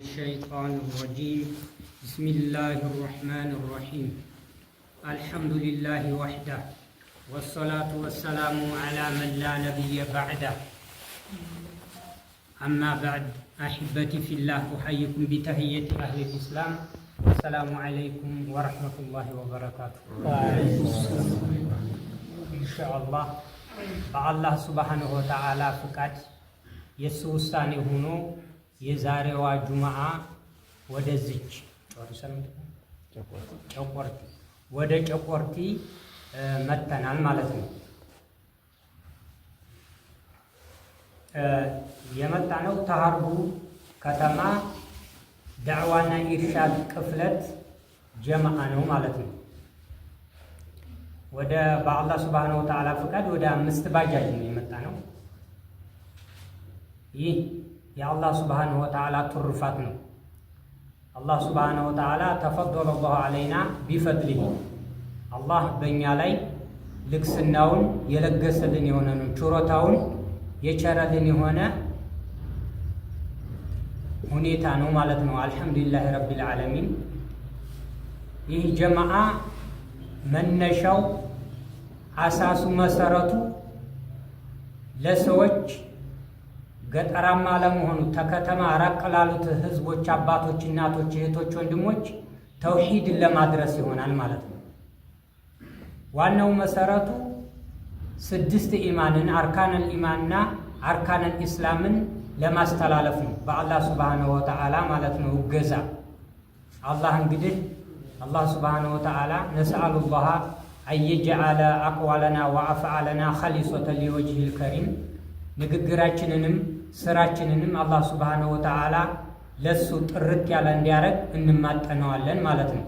الشيطان الرجيم بسم الله الرحمن الرحيم الحمد لله وحده والصلاة والسلام على من لا نبي بعده أما بعد أحبتي في الله أحييكم بتحية أهل الإسلام السلام عليكم ورحمة الله وبركاته إن شاء الله بالله سبحانه وتعالى فقد يسوساني هونو የዛሬዋ ጁማዓ ወደዚች ወደ ጨቆርቲ መተናል ማለት ነው። የመጣነው ተሐርቡ ከተማ ዳዕዋና ኢርሻድ ክፍለት ጀማዓ ነው ማለት ነው። ወደ በአላህ ሱብሓነሁ ወተዓላ ፍቃድ ወደ 5 ባጃጅ ነው የመጣነው። ይህ የአላህ ሱብሓነሁ ወተዓላ ትሩፋት ነው። አላህ ሱብሓነሁ ወተዓላ ተፈደለ አላሁ ዐለይና ቢፈድሊሂ አላህ በእኛ ላይ ልግስናውን የለገሰልን የሆነ ነው፣ ችሮታውን የቸረልን የሆነ ሁኔታ ነው ማለት ነው። አልሐምዱሊላህ ረቢል ዓለሚን። ይህ ጀማዓ መነሻው አሳሱ መሰረቱ ለሰዎች ገጠራማ ለመሆኑ ተከተማ ራቅ ላሉት ህዝቦች፣ አባቶች፣ እናቶች፣ እህቶች፣ ወንድሞች ተውሂድን ለማድረስ ይሆናል ማለት ነው። ዋናው መሰረቱ 6 ኢማንን አርካነል ኢማንና አርካነል ኢስላምን ለማስተላለፍ ነው በአላህ ሱብሓነሁ ወተዓላ ማለት ነው። እገዛ አላህ እንግዲህ አላህ ሱብሓነሁ ወተዓላ ነስአሉላህ አየጀዐለ አቅዋለና ወአፍዓለና ኸሊሶተን ሊወጅሂል ከሪም ንግግራችንንም ስራችንንም አላህ ሱብሓነሁ ወተዓላ ለሱ ጥርት ያለ እንዲያረግ እንማጠነዋለን ማለት ነው።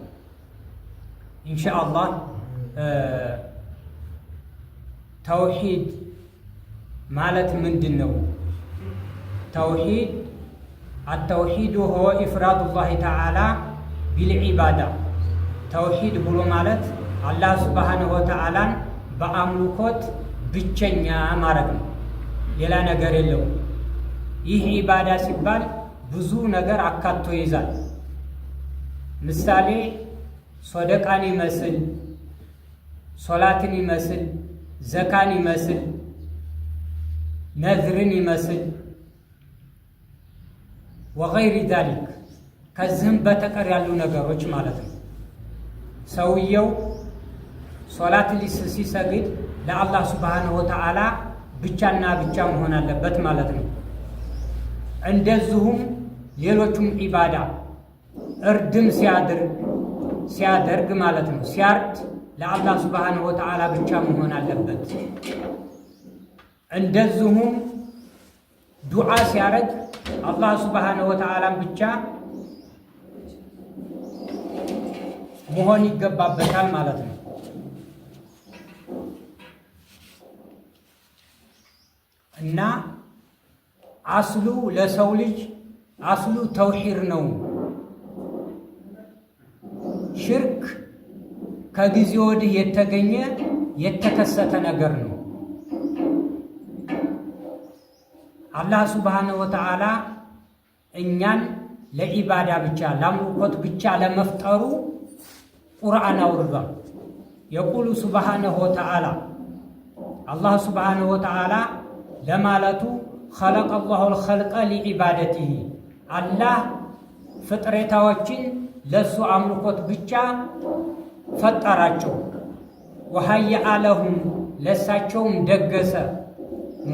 ኢንሻአላህ ተውሂድ ማለት ምንድነው? ተውሂድ አተውሂድ ሁወ ኢፍራዱላህ ተዓላ ቢልዒባዳ። ተውሂድ ብሎ ማለት አላህ ሱብሓነሁ ወተዓላን በአምልኮት ብቸኛ ማድረግ ነው። ሌላ ነገር የለውም። ይህ ኢባዳ ሲባል ብዙ ነገር አካቶ ይዛል። ምሳሌ ሶደቃን ይመስል፣ ሶላትን ይመስል፣ ዘካን ይመስል፣ ነዝርን ይመስል ወገይሪ ዛሊክ ከዚህም በተቀር ያሉ ነገሮች ማለት ነው። ሰውየው ሶላት ሲሰግድ ለአላህ ሱብሓነሁ ወተዓላ ብቻና ብቻ መሆን አለበት ማለት ነው። እንደዚሁም ሌሎቹም ኢባዳ እርድም ሲያደርግ ማለት ነው፣ ሲያርድ ለአላህ ሱብሓነሁ ወተዓላ ብቻ መሆን አለበት። እንደዚሁም ዱዓ ሲያረግ አላህ ሱብሓነሁ ወተዓላን ብቻ መሆን ይገባበታል ማለት ነው። እና አስሉ ለሰው ልጅ አስሉ ተውሂድ ነው። ሽርክ ከጊዜ ወዲህ የተገኘ የተከሰተ ነገር ነው። አላህ ሱብሓነሁ ወተዓላ እኛን ለኢባዳ ብቻ ለአምልኮት ብቻ ለመፍጠሩ ቁርአን አውርዷል። የቁሉ ሱብሓነሁ ወተዓላ አላህ ሱብሓነሁ ወተዓላ ለማለቱ ኸለቀ አላሁል ኸልቀ ሊዒባደቲሂ አላህ ፍጥረታዎችን ለሱ አምልኮት ብቻ ፈጠራቸው። ወሀየአ ለሁም ለሳቸውም ደገሰ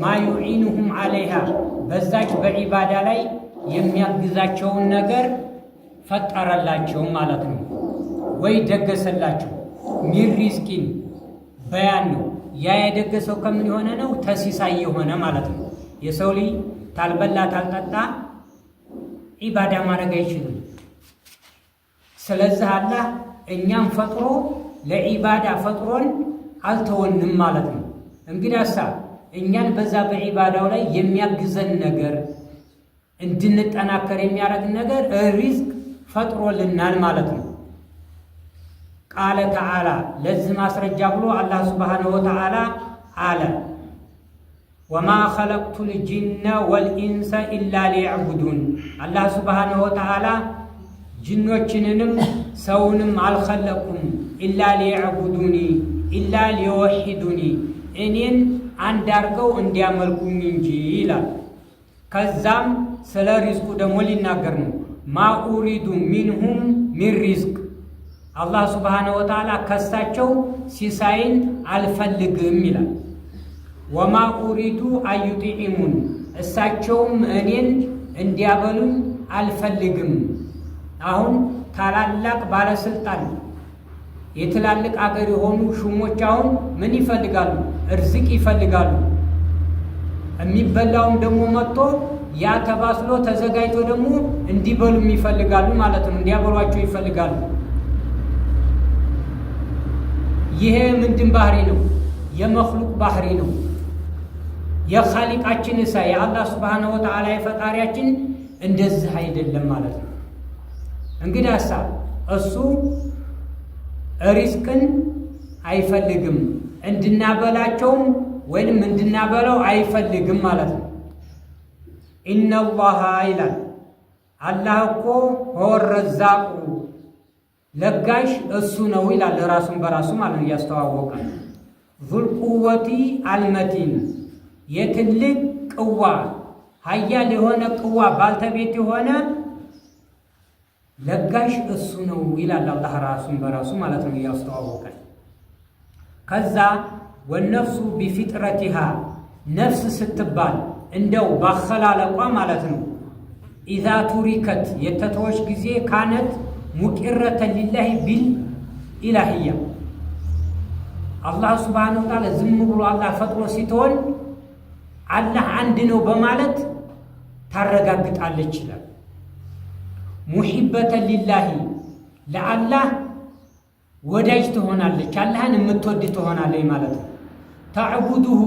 ማ ዩዒኑሁም ዐለይሃ በዛች በዒባዳ ላይ የሚያግዛቸውን ነገር ፈጠረላቸው ማለት ነው። ወይ ደገሰላቸው። ሚን ሪዝቂን በያን ነው። ያ የደገሰው ከምን የሆነ ነው? ተሲሳይ የሆነ ማለት ነው። የሰው ልጅ ታልበላ ታልጠጣ ኢባዳ ማድረግ አይችልም። ስለዚህ አላህ እኛም ፈጥሮ ለኢባዳ ፈጥሮን አልተወንም ማለት ነው። እንግዲያሳ እኛን በዛ በኢባዳው ላይ የሚያግዘን ነገር እንድንጠናከር የሚያደርግ ነገር ሪዝቅ ፈጥሮልናል ማለት ነው። ቃለ ተዓላ ለዚህ ማስረጃ ብሎ አላህ ሱብሓነሁ ወተዓላ አለ ወማ ኸለቅቱል ጂነ ወልኢንሰ ኢላ ሊዕቡዱን አላህ ሱብሓነሁ ወተዓላ ጅኖችንንም ሰውንም አልኸለቁም ኢላ ሊዕቡዱኒ ኢላ ሊወሒዱኒ እኔን አንድ አድርገው እንዲያመልኩኝ እንጂ ይላል። ከዛም ስለ ሪዝቁ ደግሞ ሊናገር ነው። ማ ኡሪዱ ሚንሁም ሚን ሪዝቅ አላህ ሱብሓነሁ ወተዓላ ከሳቸው ሲሳይን አልፈልግም ይላል። ወማ ኡሪዱ አዩጢዒሙን እሳቸውም እኔን እንዲያበሉኝ አልፈልግም። አሁን ታላላቅ ባለስልጣን የትላልቅ አገር የሆኑ ሹሞች አሁን ምን ይፈልጋሉ? እርዝቅ ይፈልጋሉ። የሚበላውም ደግሞ መጥቶ ያ ተባስሎ ተዘጋጅቶ ደግሞ እንዲበሉም ይፈልጋሉ ማለት ነው። እንዲያበሏቸው ይፈልጋሉ። ይሄ ምንድን ባህሪ ነው? የመኽሉቅ ባህሪ ነው። የኻሊቃችን እሳ የአላህ ሱብሓነሁ ወተዓላ የፈጣሪያችን እንደዚህ አይደለም ማለት ነው። እንግዲህ ሀሳብ እሱ ሪዝቅን አይፈልግም፣ እንድናበላቸውም ወይንም እንድናበላው አይፈልግም ማለት ነው። ኢነላሃ ይላል አላህ እኮ ሆወ ረዛቁ ለጋሽ እሱ ነው ይላል ራሱን በራሱ ማለት ነው እያስተዋወቀ። ዙልቁወቲ አልመቲን የትልቅ ቅዋ ሀያል የሆነ ቅዋ ባልተቤት የሆነ ለጋሽ እሱ ነው ይላል አላህ ራሱን በራሱ ማለት ነው እያስተዋወቀ። ከዛ ወነፍሱ ቢፊጥረቲሃ ነፍስ ስትባል እንደው ባኸላለቋ ማለት ነው ኢዛ ቱሪከት የተተወች ጊዜ ካነት ሙቂረተን ሊላሂ ቢል ኢላህያ አላህ ሱብሓነሁ ወተዓላ ዝም ብሎ አላህ ፈጥሮ ሲተወን አላህ አንድ ነው በማለት ታረጋግጣለች ይላል። ሙሂበተን ሊላሂ ለአላህ ወዳጅ ትሆናለች፣ አላህን የምትወድ ትሆናለች ማለት ነው። ተዕቡዱሁ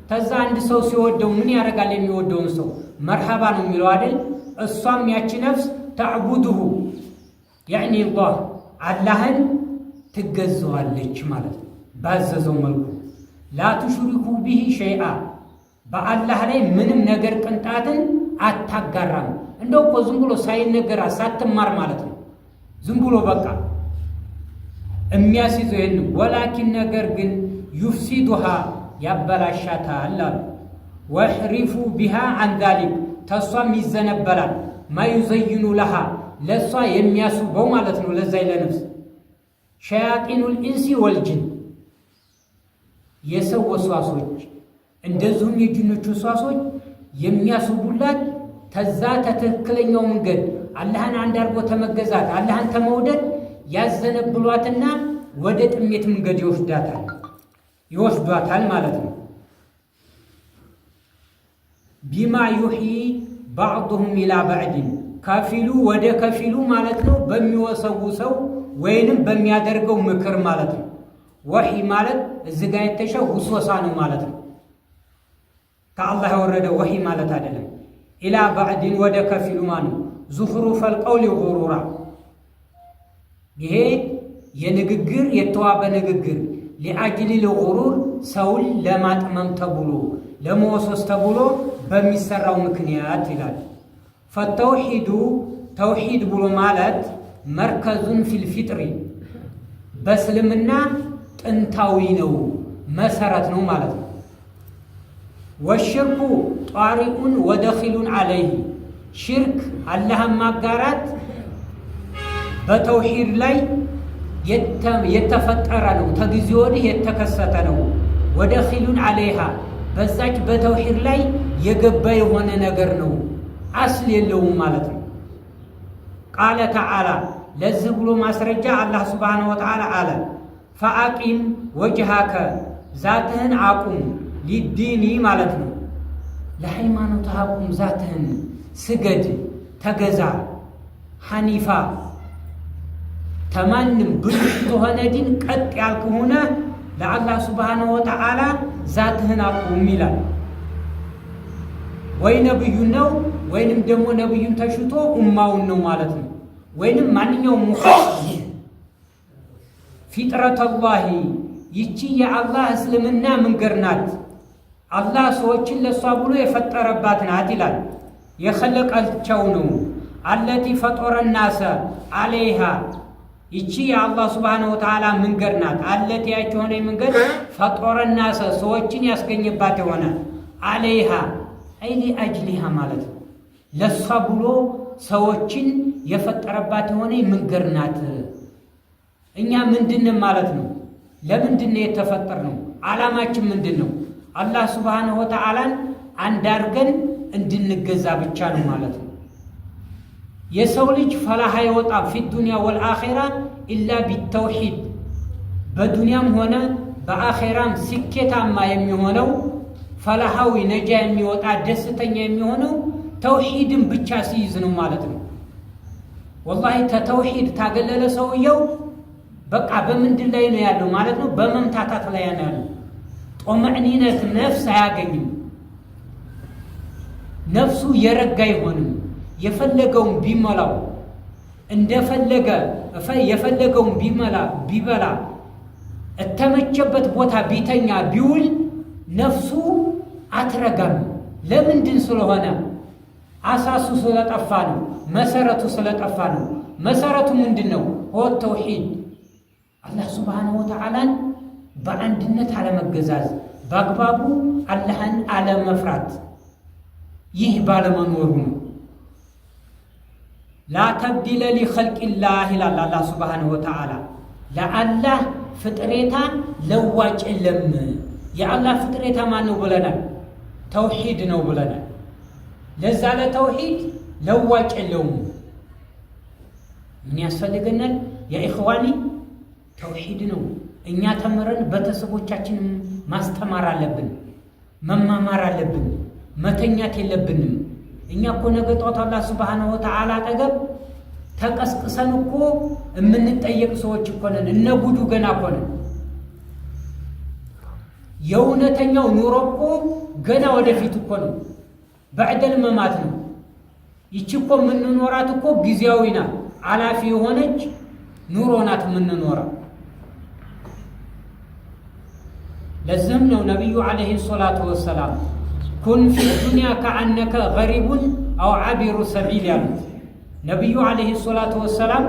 ተዛ አንድ ሰው ሲወደው ምን ያደርጋል? የሚወደውን ሰው መርሐባ ነው የሚለው አይደል? እሷም ያቺ ነፍስ ተዕቡዱሁ ያዕኒ አላህን ትገዘዋለች ማለት ነው ባዘዘው መልኩ። ላ ቱሽሪኩ ቢሂ ሸይአ በአላህ ላይ ምንም ነገር ቅንጣትን አታጋራም። እንደው እኮ ዝም ብሎ ሳይነገራ ሳትማር ማለት ነው ዝም ብሎ በቃ የሚያስይዘው ይህን። ወላኪን ነገር ግን ዩፍሲዱሃ ያበላሻታል አሉ። ወሕሪፉ ቢሃ አን ዛሊክ ተሷም ይዘነበላል። ማዩዘይኑ ለሃ ለእሷ የሚያስበው ማለት ነው ለዛ ለነፍስ ሸያጢኑል ኢንሲ ወልጅን የሰው ወስዋሶች እንደዚሁም የጅኖች ወስዋሶች የሚያስቡላት ተዛ ተትክክለኛው መንገድ አላህን አንድ አድርጎ ተመገዛት አላህን ተመውደድ ያዘነብሏትና ወደ ጥሜት መንገድ ይወስዷታል ማለት ነው። ቢማ ዩሒ ባዕዱሁም ኢላ ባዕድን ከፊሉ ወደ ከፊሉ ማለት ነው በሚወሰውሰው ወይንም በሚያደርገው ምክር ማለት ነው። ወሒ ማለት እዚህ ጋር የተሻው ውስወሳ ነው ማለት ነው። ከአላህ የወረደ ወሒ ማለት አይደለም። ኢላ ባዕድን ወደ ከፊሉ ማለት ነው። ዙኽሩፈል ቀውሊ ጉሩራ ይሄ የንግግር የተዋበ ንግግር ሊአጅሊ ልጉሩር ሰውን ለማጥመም ተብሎ ለመወሶስ ተብሎ በሚሰራው ምክንያት ይላል። ፈተውሒዱ ተውሒድ ብሎ ማለት መርከዙን ፊልፊጥሪ በእስልምና ጥንታዊ ነው መሰረት ነው ማለት ነው። ወሽርኩ ጧሪኡን ወደኺሉን ዓለይህ ሽርክ አላህን ማጋራት በተውሒድ ላይ የተፈጠረ ነው፣ ተጊዜ ወዲህ የተከሰተ ነው። ወደኺሉን ዓለይሃ በዛች በተውሒድ ላይ የገባ የሆነ ነገር ነው፣ አስል የለውም ማለት ነው። ቃለ ተዓላ ለዚህ ብሎ ማስረጃ አላህ ሱብሓነሁ ወተዓላ አለ ፈአቂም ወጅሃከ ዛትህን አቁም ሊዲኒ ማለት ነው ለሃይማኖት አቁም ዛትህን ስገድ ተገዛ ሐኒፋ ተማንም ብልሽ ተሆነ ዲን ቀጥ ያልክ ሆነ ለአላህ ሱብሓነሁ ወተዓላ ዛትህን አቁም ይላል። ወይ ነብዩ ነው ወይንም ደግሞ ነብዩን ተሽቶ ኡማውን ነው ማለት ነው። ወይንም ማንኛውም ፊጥረተላሂ ይቺ የአላህ እስልምና መንገድ ናት። አላህ ሰዎችን ለሷ ብሎ የፈጠረባት ናት ይላል። የኸለቀቸው ነው። አለቲ ፈጦረ ናሰ አለይሃ ይቺ የአላህ ሱብሓነሁ ወተዓላ መንገድ ናት። አለቲ ያች የሆነ መንገድ ፈጦረ ናሰ ሰዎችን ያስገኘባት የሆነ አለይሃ አይሊ አጅሊሃ ማለት ነው። ለሷ ብሎ ሰዎችን የፈጠረባት የሆነ መንገድ ናት። እኛ ምንድነው ማለት ነው? ለምንድነው የተፈጠርነው? ዓላማችን ምንድነው? አላህ ሱብሓነሁ ወተዓላን አንድ አድርገን እንድንገዛ ብቻ ነው ማለት ነው። የሰው ልጅ ፈላህ አይወጣም ፊ ዱንያ ወልአኺራ ኢላ ቢተውሂድ። በዱንያም ሆነ በአኺራም ስኬታማ የሚሆነው ፈላሃዊ ነጃ የሚወጣ ደስተኛ የሚሆነው ተውሂድን ብቻ ሲይዝ ነው ማለት ነው። ወላሂ ተተውሂድ ታገለለ ሰውየው በቃ በምንድን ላይ ነው ያለው ማለት ነው? በመምታታት ላይ ነው ያለው። ጦመዕኒነት ነፍስ አያገኝም። ነፍሱ የረጋ አይሆንም። የፈለገውን ቢመላው እንደፈለገ የፈለገውን ቢበላ እተመቸበት ቦታ ቢተኛ ቢውል ነፍሱ አትረጋም። ለምንድን ስለሆነ አሳሱ ስለጠፋ ነው። መሰረቱ ስለጠፋ ነው። መሰረቱ ምንድነው? ሆት ተውሂድ አላህ ሱብሓነሁ ወተዓላን በአንድነት አለመገዛዝ፣ በአግባቡ አላህን አለመፍራት፣ ይህ ባለመኖሩ ነው። ላ ተብዲለ ሊኸልቂላህ ይላል አላህ ሱብሓነሁ ወተዓላ። ለአላህ ፍጥሬታ ለዋጭ የለም። የአላህ ፍጥሬታ ማን ነው ብለናል? ተውሂድ ነው ብለናል። ለዛ ለተውሂድ ለዋጭ የለውም። ምን ያስፈልገናል? የኢኽዋኒ ተውሂድ ነው። እኛ ተምረን ቤተሰቦቻችን ማስተማር አለብን፣ መማማር አለብን፣ መተኛት የለብንም። እኛ እኮ ነገ ጧት አላህ ሱብሓነሁ ወተዓላ አጠገብ ተቀስቅሰን እኮ የምንጠየቅ ሰዎች እኮ ነን። እነ ጉዱ ገና እኮ ነን። የእውነተኛው ኑሮ እኮ ገና ወደፊት እኮ ነው። በዕደል መማት ነው። ይቺ እኮ የምንኖራት እኮ ጊዜያዊ ናት፣ አላፊ የሆነች ኑሮ ናት የምንኖረው። ለዚህም ነው ነቢዩ ዓለይሂ ሰላቱ ወሰላም ኩን ፊ ዱንያ ከአነከ ገሪቡን አው ዓቢሩ ሰቢል ያሉት ነቢዩ ዓለይሂ ሰላቱ ወሰላም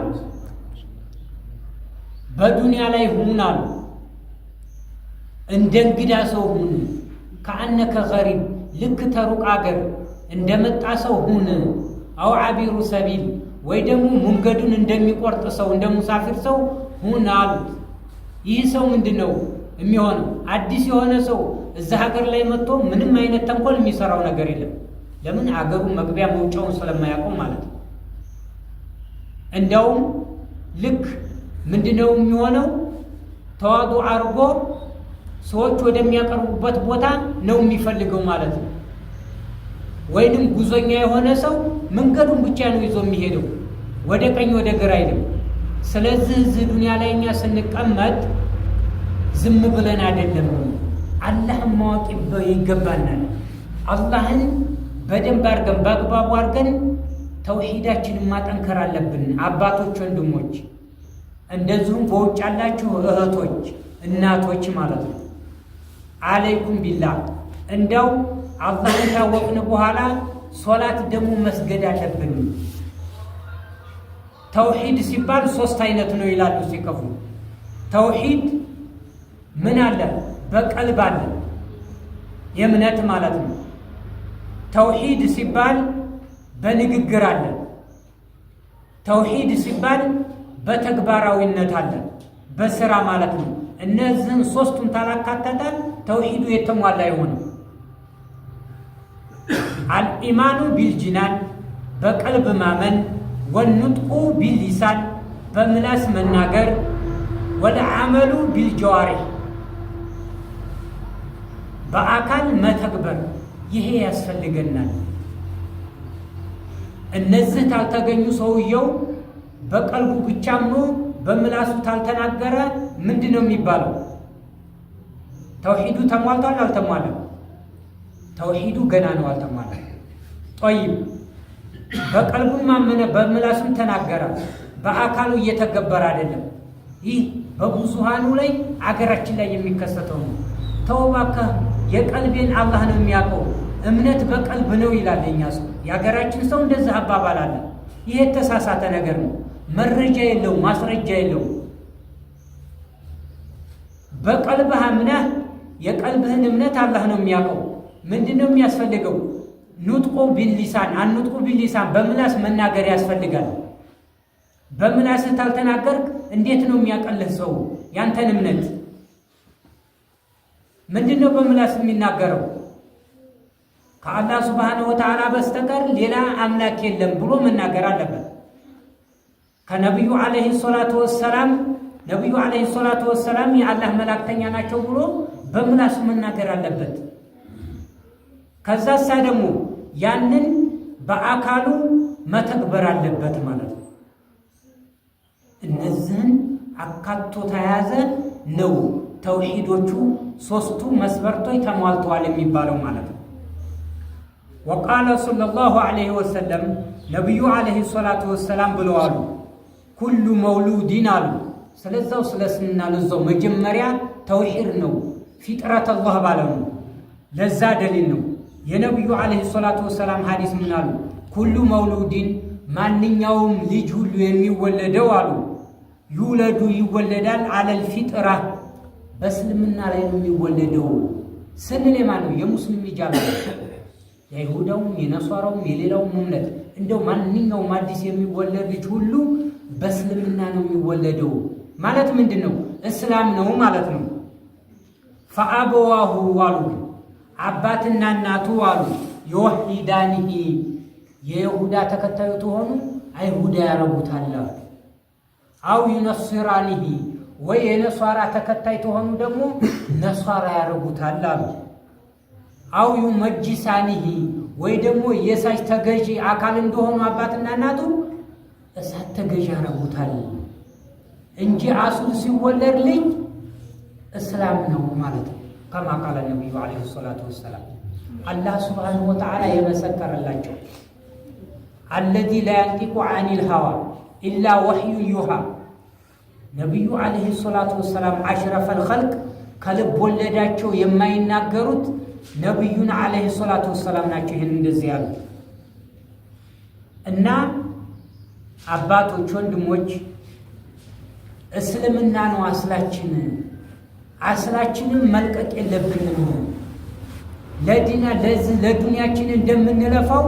በዱንያ ላይ ሁን አሉ፣ እንደ እንግዳ ሰው ሁን። ከአነከ ገሪብ ልክ ተሩቅ አገር እንደመጣ ሰው ሁን። አው ዓቢሩ ሰቢል ወይ ደግሞ መንገዱን እንደሚቆርጥ ሰው እንደ ሙሳፊር ሰው ሁን አሉት። ይህ ሰው ምንድን ነው የሚሆነው? አዲስ የሆነ ሰው እዛ ሀገር ላይ መጥቶ ምንም አይነት ተንኮል የሚሰራው ነገር የለም። ለምን? አገሩ መግቢያ መውጫውን ስለማያውቀው ማለት ነው። እንዲያውም ልክ ምንድነው የሚሆነው? ተዋዱ አርጎ ሰዎች ወደሚያቀርቡበት ቦታ ነው የሚፈልገው ማለት ነው። ወይንም ጉዞኛ የሆነ ሰው መንገዱን ብቻ ነው ይዞ የሚሄደው፣ ወደ ቀኝ ወደ ግራ አይልም። ስለዚህ እዚህ ዱንያ ላይ እኛ ስንቀመጥ ዝም ብለን አይደለም፣ አላህን ማወቅ ይገባናል። አላህን በደንብ አድርገን በአግባቡ አድርገን ተውሂዳችንን ማጠንከር አለብን። አባቶች፣ ወንድሞች፣ እንደዚሁም በውጭ ያላችሁ እህቶች፣ እናቶች ማለት ነው። አለይኩም ቢላህ እንደው አላህን ታወቅን በኋላ ሶላት ደግሞ መስገድ አለብን። ተውሂድ ሲባል 3 አይነት ነው ይላሉ ሲከፉ። ተውሂድ ምን አለ? በቀልብ አለ፣ የእምነት ማለት ነው። ተውሂድ ሲባል በንግግር አለ። ተውሂድ ሲባል በተግባራዊነት አለ፣ በስራ ማለት ነው። እነዚህን 3ቱን ታላካተተ ተውሂዱ የተሟላ የሆነ አልኢማኑ ቢልጅናን በቀልብ ማመን፣ ወንጥቁ ቢልሊሳን በምላስ መናገር፣ ወልዓመሉ ቢልጀዋሪህ በአካል መተግበር። ይሄ ያስፈልገናል። እነዚህ ታልተገኙ ሰውየው በቀልቡ ብቻ አምኖ በምላሱ ታልተናገረ ምንድን ነው የሚባለው? ተውሂዱ ተሟልቷል አልተሟለም? ተውሂዱ ገና ነው፣ አልተሟለም። ጠይብ በቀልቡም ማመነ በምላሱም ተናገረ፣ በአካሉ እየተገበረ አይደለም። ይህ በብዙሃኑ ላይ አገራችን ላይ የሚከሰተው ነው። ተው እባክህ የቀልቤን አላህ ነው የሚያውቀው። እምነት በቀልብ ነው ይላል የኛ ሰው። የሀገራችን ሰው እንደዚህ አባባል አለ። ይሄ የተሳሳተ ነገር ነው። መረጃ የለው፣ ማስረጃ የለው። በቀልብህ አምነህ የቀልብህን እምነት አላህ ነው የሚያውቀው። ምንድነው የሚያስፈልገው? ኑጥቁ ቢልሊሳን አንጥቁ ቢልሊሳን በምላስ መናገር ያስፈልጋል። በምላስህ ታልተናገርክ እንዴት ነው የሚያቀልህ ሰው ያንተን እምነት? ምንድነው በምላስ የሚናገረው? ከአላህ ሱብሓነሁ ወተዓላ በስተቀር ሌላ አምላክ የለም ብሎ መናገር አለበት። ከነብዩ አለይሂ ሰላቱ ወሰላም የአላህ መላእክተኛ ናቸው ብሎ በምላስ መናገር አለበት። ከዛሳ ደግሞ ያንን በአካሉ መተግበር አለበት ማለት ነው። እነዚህን አካቶ ተያዘ ነው ተውሂዶቹ ሶስቱ መስፈርቶች ተሟልተዋል የሚባለው ማለት ነው። ወቃለ ሰለላሁ ዐለይሂ ወሰለም ነብዩ ዐለይሂ ሰላቱ ወሰላም ብለዋል፣ ኩሉ መውሉዲን አሉ። ስለዛው ስለስምና ለዛው መጀመሪያ ተውሂድ ነው ፊጥረት አላህ ባለው ነው። ለዛ ደሊል ነው የነብዩ ዐለይሂ ሰላቱ ወሰላም ሐዲስ ምን አሉ? ኩሉ መውሉዲን ማንኛውም ልጅ ሁሉ የሚወለደው አሉ ዩለዱ ይወለዳል አለል ፊጥራ በእስልምና ላይ ነው የሚወለደው ስንል የማን ነው? የሙስሊም ልጅ አለ። የይሁዳውም የነሷራውም የሌላውም እምነት እንደው ማንኛውም አዲስ የሚወለድ ልጅ ሁሉ በእስልምና ነው የሚወለደው ማለት ምንድን ነው? እስላም ነው ማለት ነው። ፈአበዋሁ አሉ አባትና እናቱ አሉ የወሂዳኒሂ የይሁዳ ተከታዩ ተሆኑ አይሁዳ ያረጉታል። አው ዩነስራኒሂ ወይ የነሷራ ተከታይ ተሆኑ ደግሞ ነሷራ ያረጉታል አሉ። አው ዩመጅሳኒሂ ወይ ደግሞ የእሳት ተገዢ አካል እንደሆኑ አባትና እናቱ እሳት ተገዢ ያረጉታል እንጂ አሱል ሲወለድ ልጅ እስላም ነው ማለት ነው። ከማ ቃለ ነብዩ አለይሂ ሰላቱ ወሰላም አላህ ሱብሓነሁ ወተዓላ የመሰከረላቸው አለዚ ላ የንጢቁ ዐኒል ሀዋ ኢላ ወሕዩ ዩሃ ነብዩ አለይሂ ሰላቱ ወሰላም አሽረፈል ኸልቅ ከልብ ወለዳቸው የማይናገሩት ነብዩን አለይሂ ሰላቱ ወሰላም ናቸው። ይሄን እንደዚህ ያሉ እና አባቶች፣ ወንድሞች እስልምና ነው አስላችን። አስላችንን መልቀቅ የለብንም። ለዱንያችን እንደምንለፋው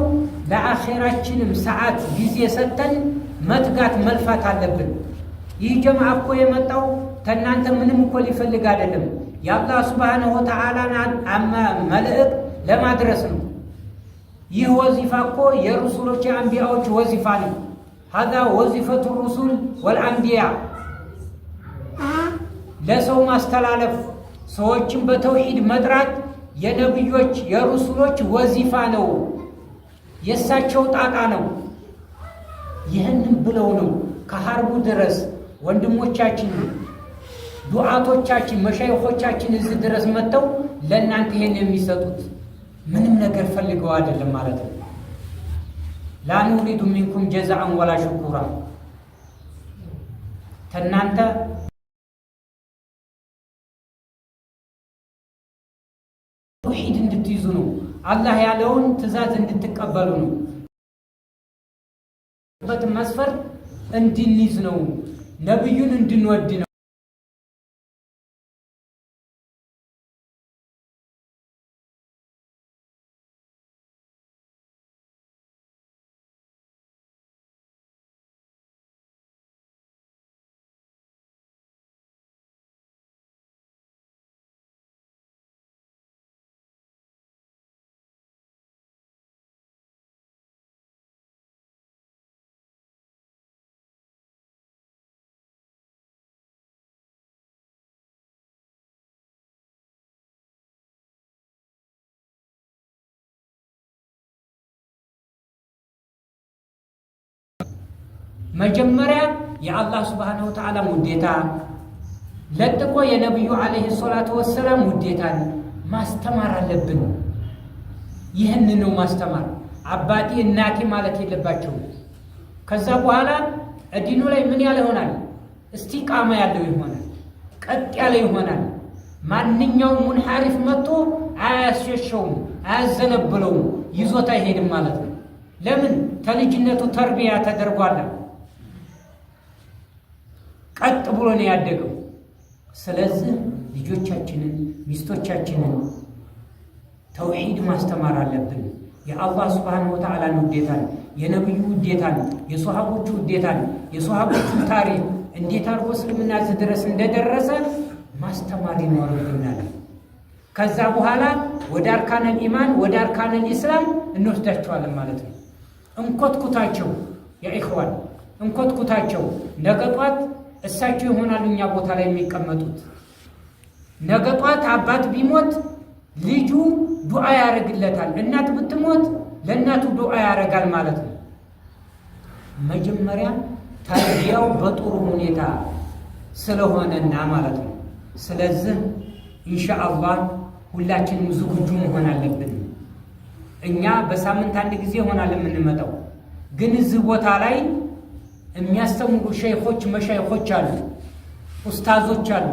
ለአኼራችንም ሰዓት ጊዜ ሰጥተን መትጋት መልፋት አለብን። ይህ ጀማዓ እኮ የመጣው ከእናንተ ምንም እኮ ሊፈልግ አይደለም። የአላህ ሱብሓነሁ ወተዓላን መልእክት ለማድረስ ነው። ይህ ወዚፋ እኮ የሩሱሎች የአንቢያዎች ወዚፋ ነው። ሀዛ ወዚፈቱ ሩሱል ወልአንቢያ ለሰው ማስተላለፍ፣ ሰዎችን በተውሂድ መጥራት የነብዮች የሩሱሎች ወዚፋ ነው። የእሳቸው ጣጣ ነው። ይህንን ብለው ነው ከሀርቡ ድረስ ወንድሞቻችን ዱዓቶቻችን መሻይኾቻችን እዚህ ድረስ መጥተው ለእናንተ ይሄን የሚሰጡት ምንም ነገር ፈልገው አይደለም ማለት ነው። ላ ኑሪዱ ሚንኩም ጀዛአን ወላ ሽኩራ ተናንተ ተውሂድ እንድትይዙ ነው። አላህ ያለውን ትእዛዝ እንድትቀበሉ ነው። መስፈርት እንድንይዝ ነው። ነብዩን እንድንወድ ነው። መጀመሪያ የአላህ ሱብሓነሁ ወተዓላ ውዴታ ለጥቆ የነብዩ አለይሂ ሰላቱ ወሰላም ውዴታን ማስተማር አለብን። ይህን ነው ማስተማር። አባቴ እናቴ ማለት የለባቸው። ከዛ በኋላ ዲኑ ላይ ምን ያለ ይሆናል? እስቲቃማ ያለው ይሆናል፣ ቀጥ ያለ ይሆናል። ማንኛውም ሙንሐሪፍ መጥቶ አያስሸሸውም፣ አያዘነብለውም፣ ይዞታ አይሄድም ማለት ነው። ለምን? ተልጅነቱ ተርቢያ ተደርጓል። ቀጥ ብሎ ነው ያደገው። ስለዚህ ልጆቻችንን ሚስቶቻችንን ተውሂድ ማስተማር አለብን። የአላህ ሱብሓነሁ ወተዓላን ውዴታን፣ የነብዩ ውዴታን፣ የሷሃቦቹ ውዴታን፣ የሷሃቦቹ ታሪክ እንዴት አድርጎ እስልምና እዚህ ድረስ እንደደረሰ ማስተማር ይኖርብናል። ከዛ በኋላ ወደ አርካነል ኢማን ወደ አርካነል ኢስላም እንወስዳቸዋለን ማለት ነው። እንኮትኩታቸው ያ ኢኽዋን፣ እንኮትኩታቸው። ነገ ጧት እሳቸው ይሆናሉ እኛ ቦታ ላይ የሚቀመጡት። ነገ ጧት አባት ቢሞት ልጁ ዱዓ ያደርግለታል። እናት ብትሞት ለእናቱ ዱዓ ያደርጋል ማለት ነው። መጀመሪያ ተርቢያው በጥሩ ሁኔታ ስለሆነና ማለት ነው። ስለዚህ ኢንሻአላህ ሁላችንም ዝግጁ መሆን አለብን። እኛ በሳምንት አንድ ጊዜ ይሆናል የምንመጣው፣ ግን እዚህ ቦታ ላይ የሚያስተምሩ ሸይኾች መሻይኾች አሉ፣ ኡስታዞች አሉ።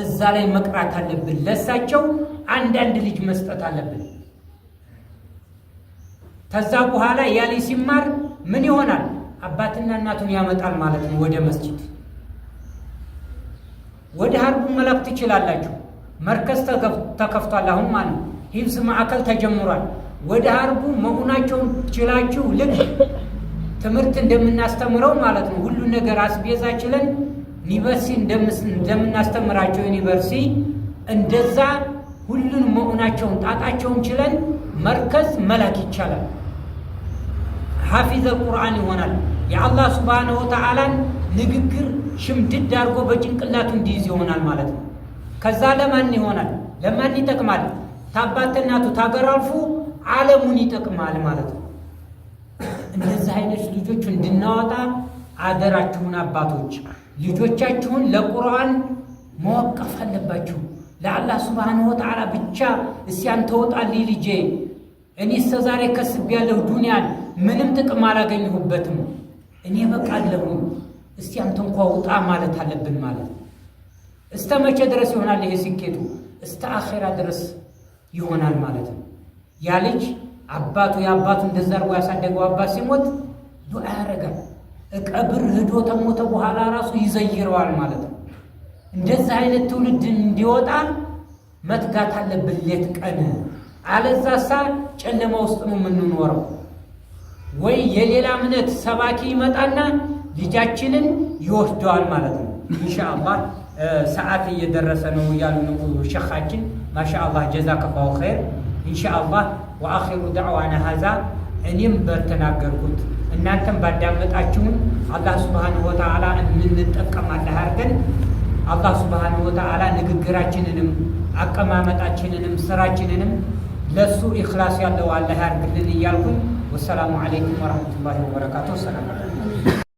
እዛ ላይ መቅራት አለብን። ለሳቸው አንዳንድ ልጅ መስጠት አለብን። ከዛ በኋላ ያሊ ሲማር ምን ይሆናል? አባትና እናቱን ያመጣል ማለት ነው ወደ መስጂድ። ወደ ሀርቡ መላክ ትችላላችሁ። መርከዝ ተከፍቷል አሁን ማለት ነው። ሂፍዝ ማዕከል ተጀምሯል። ወደ ሀርቡ መሆናቸውን ችላችሁ ልክ ትምህርት እንደምናስተምረው ማለት ነው ሁሉ ነገር አስቤዛ ችለን ዩኒቨርሲቲ እንደምናስተምራቸው ዩኒቨርሲቲ እንደዛ ሁሉን መሆናቸውን ጣጣቸውን ችለን መርከዝ መላክ ይቻላል። ሐፊዘ ቁርአን ይሆናል። የአላህ ሱብሓነሁ ወተዓላን ንግግር ሽምድድ አድርጎ በጭንቅላቱ እንዲይዝ ይሆናል ማለት ነው። ከዛ ለማን ይሆናል? ለማን ይጠቅማል? ታባትናቱ ታገራልፉ ዓለሙን ይጠቅማል ማለት ነው። እንደዚህ አይነት ልጆች እንድናወጣ አደራችሁን አባቶች፣ ልጆቻችሁን ለቁርአን መወቀፍ አለባችሁ። ለአላህ ሱብሓነሁ ወተዓላ ብቻ እስቲ አንተ ወጣልኝ ልጄ፣ እኔ እስከዛሬ ከስቤያለሁ ዱንያን ምንም ጥቅም አላገኘሁበትም፣ እኔ በቃለሁ፣ እስቲ አንተ እንኳ ውጣ ማለት አለብን ማለት ነው። እስከ መቼ ድረስ ይሆናል ይሄ ስኬቱ? እስከ አኺራ ድረስ ይሆናል ማለት ነው። ያ ልጅ አባቱ የአባቱ እንደዛ አድርጎ ያሳደገው አባት ሲሞት ዱዓ ያደርጋል። ቀብር ሄዶ ተሞተ በኋላ ራሱ ይዘይረዋል ማለት ነው። እንደዚህ አይነት ትውልድ እንዲወጣ መትጋት አለብን ሌት ቀን። አለዛሳ ጨለማ ውስጥ ነው የምንኖረው። ወይ የሌላ እምነት ሰባኪ ይመጣና ልጃችንን ይወስደዋል ማለት ነው። ኢንሻአላህ ሰዓት እየደረሰ ነው ያሉ ነው ሸኻችን። ማሻአላህ ጀዛከላሁ ኸይር። ኢንሻአላህ ወአኺሩ ዳዕዋና ሀዛ። እኔም በተናገርኩት እናንተም ባዳመጣችሁን አላህ ሱብሓነሁ ወተዓላ እንጠቀማለን አድርገን አላህ ሱብሓነሁ ወተዓላ ንግግራችንንም አቀማመጣችንንም ስራችንንም ለሱ ኢኽላስ ያለው አላህ ያርግልን እያልኩኝ ወሰላሙ አለይኩም ወራህመቱላሂ ወበረካቱሁ። ሰላም